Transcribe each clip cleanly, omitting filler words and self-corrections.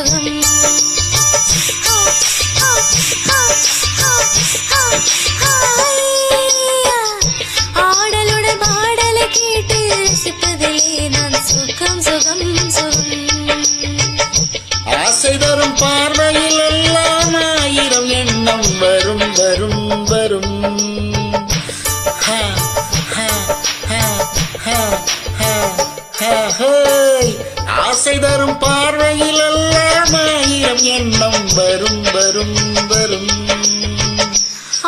சுகம். ஆடலுடன் பாடலை கேட்டு ரசிப்பதிலே நான் சுகம் சுகம் சுகம். ஆசை தரும் பார்வையில் எல்லாம் ஆயிரம் எண்ணம் வரும் வரும் வரும். ஆசை தரும் பார்வையில் எல்லாம் ஆயிரம் எண்ணம் வரும் வரும் வரும்.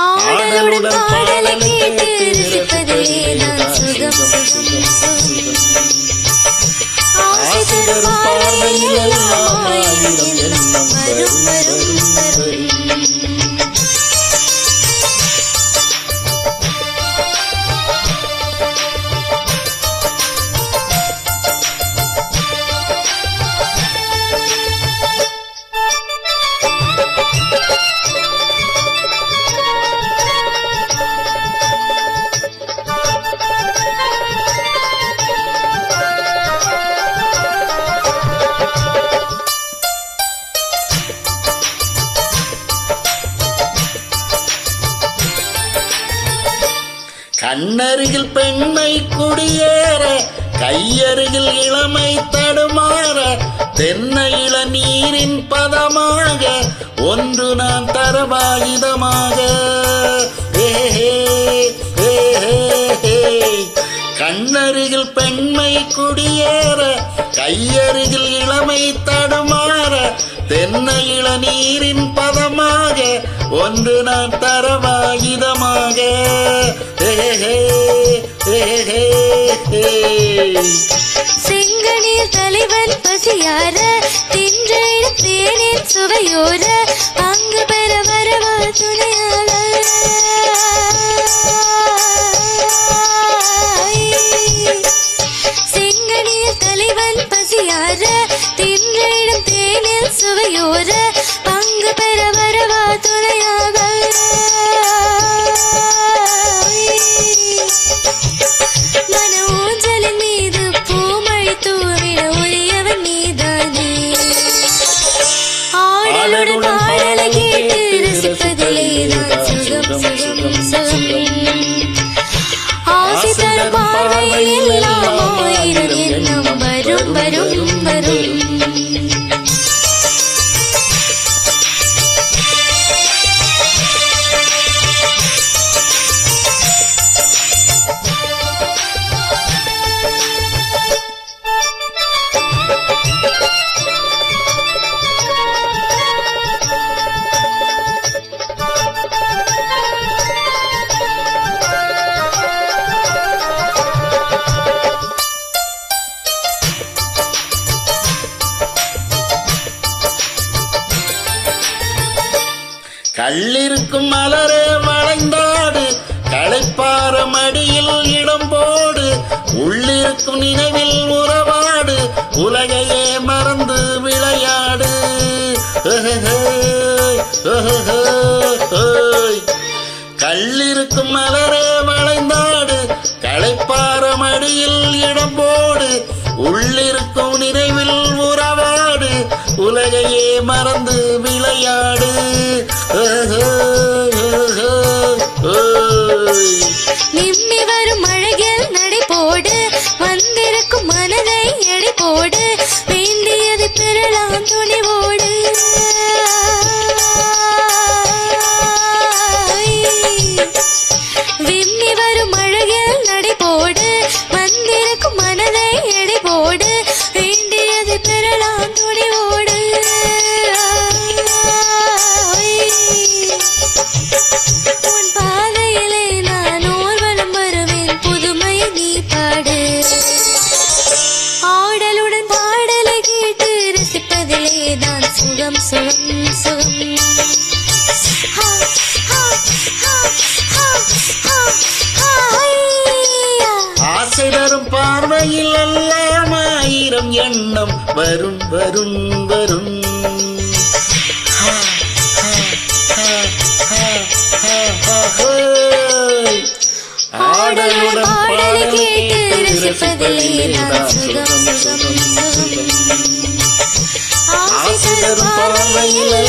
ஆடலுடன் பாடலை கேட்டு ரசிப்பதிலே நான் சுகம் சுகம் சுகம். ஆசை தரும் பார்வையில் எல்லாம் ஆயிரம் எண்ணம் வரும் வரும் வரும். கண்ணருகில் பெண்மை குடியேற கையருகில் இளமை தடுமாற தென்னை இள நீரின் பதமாக ஒன்று நான் தரவாயுதமாக. கண்ணருகில் பெண்மை குடியேற கையருகில் இளமை தடுமாற தென்னை இள நீரின் பதமாக ஒன்று நான் தரவாயுதமாக. செங்கனில் தலைவன் பசியார தின்றையில் தேனின் சுவையோர அங்கு பெற வரவா துணையாக. செங்கனில் தலைவன் பசியார தின்றையில் தேனில் சுவையோர அங்கு பெற வரவா துணையாக. மன ஊஞ்சலின் மீது பூமழை தூவிட ஒளியவன் நீதானே. ஆடலுடன் பாடலை கேட்டு ரசிப்பதிலே நான் சுகம் சுகம் சுகம். ஆசை தரும் பார்வையில் எல்லாம் ஆயிரம் எண்ணம் வரும் வரும் வரும். கள்ளிருக்கும் மலரே வளைந்தாடு களைப்பார மடியில் இடம் போடு உள்ளிருக்கும் நினைவில் உறவாடு உலகையே மறந்து விளையாடு. கள்ளிருக்கும் மலரே வளைந்தாடு களைப்பார மடியில் இடம் போடு உள்ளிருக்கும் நினைவில் உறவாடு உலகையே மறந்து விளையாடு. நிம்மி வரும் அழகில் நடை போடு வந்திருக்கும் மனதை எடை போடு வேண்டியது பெறலாம் துணிவோடு. விம்மி வரும் அழகில் நடை போடு வந்திருக்கும் மனதை எடை போடு வேண்டியது பெறலாம் துணிவோடு. உன் பாதையிலே நான் ஊர்வலம் வருவேன் புதுமையை நீ பாடு. ஆடலுடன் பாடலை கேட்டு ரசிப்பதிலே நான் சுகம் சுகம் சுகம். ஆசை தரும் பார்வையில் எல்லாம் ஆயிரம் எண்ணம் வரும் வரும் வரும். ஆடலுடன் பாடலை கேட்டு ரசிப்பதிலே நான் சுகம் சுகம் சுகம். ஆசை தரும் பார்வையில்